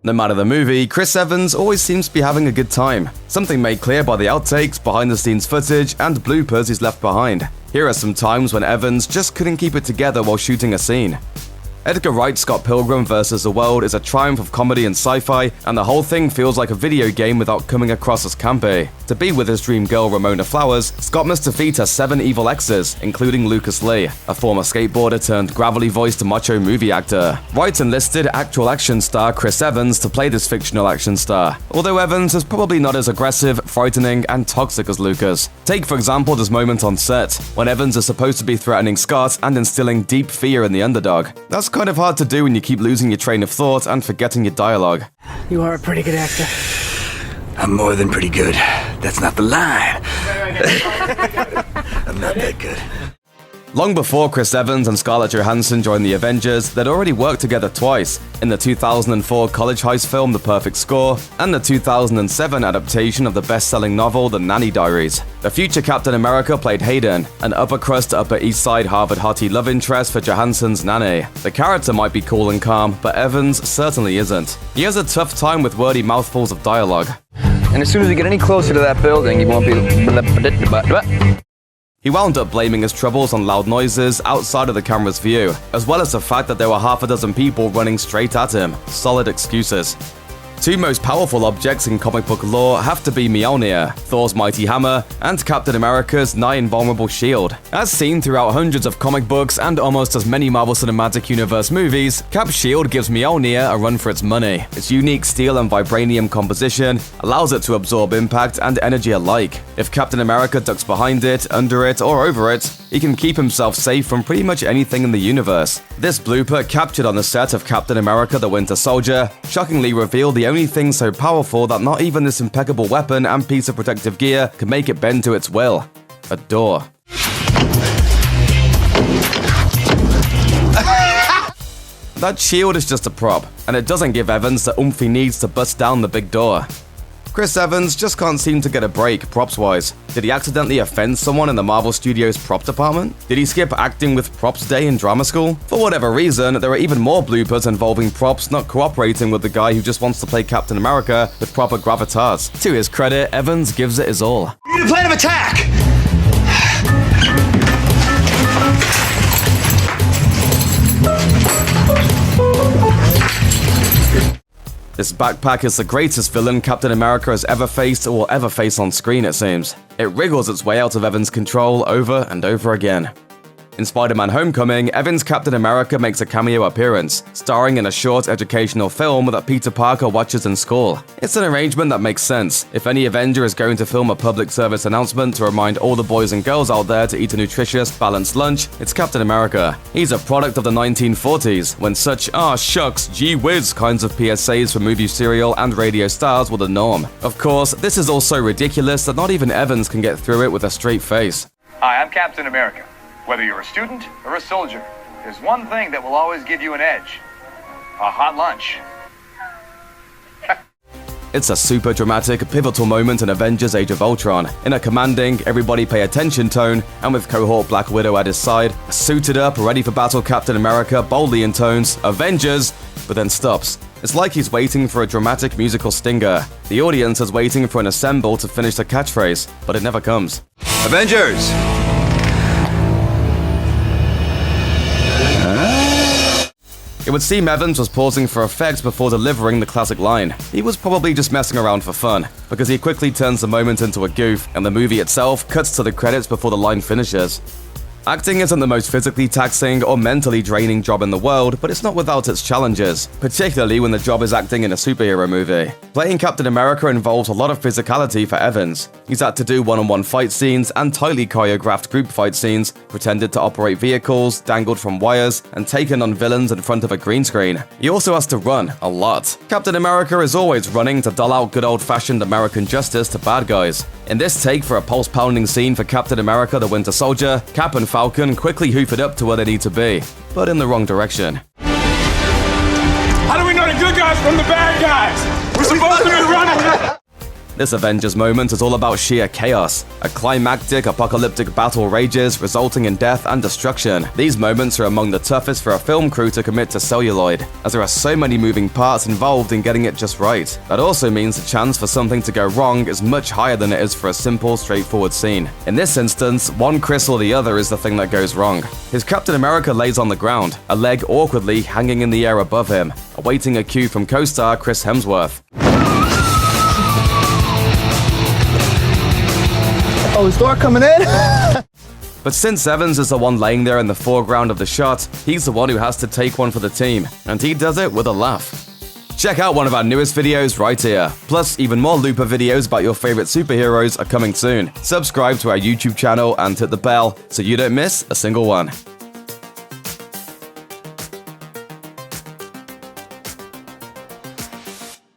No matter the movie, Chris Evans always seems to be having a good time, something made clear by the outtakes, behind-the-scenes footage, and bloopers he's left behind. Here are some times when Evans just couldn't keep it together while shooting a scene. Edgar Wright's Scott Pilgrim vs. the World is a triumph of comedy and sci-fi, and the whole thing feels like a video game without coming across as campy. To be with his dream girl Ramona Flowers, Scott must defeat her 7 evil exes, including Lucas Lee, a former skateboarder turned gravelly-voiced macho movie actor. Wright enlisted actual action star Chris Evans to play this fictional action star, although Evans is probably not as aggressive, frightening, and toxic as Lucas. Take, for example, this moment on set, when Evans is supposed to be threatening Scott and instilling deep fear in the underdog. That's kind of hard to do when you keep losing your train of thought and forgetting your dialogue. You are a pretty good actor. I'm more than pretty good. That's not the line. I'm not that good. Long before Chris Evans and Scarlett Johansson joined the Avengers, they'd already worked together twice, in the 2004 college heist film The Perfect Score, and the 2007 adaptation of the best-selling novel The Diaries. The future Captain America played Hayden, an upper-crust, Upper East Side Harvard hottie love interest for Johansson's nanny. The character might be cool and calm, but Evans certainly isn't. He has a tough time with wordy mouthfuls of dialogue. And as soon as we get any closer to that building, you won't be... He wound up blaming his troubles on loud noises outside of the camera's view, as well as the fact that there were half a dozen people running straight at him. Solid excuses. 2 most powerful objects in comic book lore have to be Mjolnir, Thor's mighty hammer, and Captain America's nigh-invulnerable shield. As seen throughout hundreds of comic books and almost as many Marvel Cinematic Universe movies, Cap's shield gives Mjolnir a run for its money. Its unique steel and vibranium composition allows it to absorb impact and energy alike. If Captain America ducks behind it, under it, or over it, he can keep himself safe from pretty much anything in the universe. This blooper, captured on the set of Captain America the Winter Soldier, shockingly revealed the only thing so powerful that not even this impeccable weapon and piece of protective gear can make it bend to its will. A door. That shield is just a prop, and it doesn't give Evans the oomph he needs to bust down the big door. Chris Evans just can't seem to get a break, props-wise. Did he accidentally offend someone in the Marvel Studios prop department? Did he skip acting with props day in drama school? For whatever reason, there are even more bloopers involving props not cooperating with the guy who just wants to play Captain America with proper gravitas. To his credit, Evans gives it his all. We need a plan of attack! This backpack is the greatest villain Captain America has ever faced or will ever face on screen, it seems. It wriggles its way out of Evans' control over and over again. In Spider-Man Homecoming, Evans' Captain America makes a cameo appearance, starring in a short educational film that Peter Parker watches in school. It's an arrangement that makes sense. If any Avenger is going to film a public service announcement to remind all the boys and girls out there to eat a nutritious, balanced lunch, it's Captain America. He's a product of the 1940s, when such shucks, gee whiz kinds of PSAs for movie serial and radio stars were the norm. Of course, this is all so ridiculous that not even Evans can get through it with a straight face. Hi, I'm Captain America. Whether you're a student or a soldier, there's one thing that will always give you an edge. A hot lunch. It's a super dramatic, pivotal moment in Avengers Age of Ultron, in a commanding, everybody pay attention tone, and with cohort Black Widow at his side, a suited up, ready for battle Captain America boldly intones, "Avengers," but then stops. It's like he's waiting for a dramatic musical stinger. The audience is waiting for an assemble to finish the catchphrase, but it never comes. Avengers! It would seem Evans was pausing for effect before delivering the classic line. He was probably just messing around for fun, because he quickly turns the moment into a goof, and the movie itself cuts to the credits before the line finishes. Acting isn't the most physically taxing or mentally draining job in the world, but it's not without its challenges, particularly when the job is acting in a superhero movie. Playing Captain America involves a lot of physicality for Evans. He's had to do one-on-one fight scenes and tightly choreographed group fight scenes, pretended to operate vehicles, dangled from wires, and taken on villains in front of a green screen. He also has to run, a lot. Captain America is always running to dull out good old-fashioned American justice to bad guys. In this take for a pulse-pounding scene for Captain America the Winter Soldier, Cap and Falcon quickly hoof it up to where they need to be, but in the wrong direction. How do we know the good guys from the bad guys? We're supposed to be running! This Avengers moment is all about sheer chaos. A climactic, apocalyptic battle rages, resulting in death and destruction. These moments are among the toughest for a film crew to commit to celluloid, as there are so many moving parts involved in getting it just right. That also means the chance for something to go wrong is much higher than it is for a simple, straightforward scene. In this instance, one Chris or the other is the thing that goes wrong. His Captain America lays on the ground, a leg awkwardly hanging in the air above him, awaiting a cue from co-star Chris Hemsworth. Oh, is Thor coming in? But since Evans is the one laying there in the foreground of the shot, he's the one who has to take one for the team, and he does it with a laugh. Check out one of our newest videos right here. Plus, even more Looper videos about your favorite superheroes are coming soon. Subscribe to our YouTube channel and hit the bell so you don't miss a single one.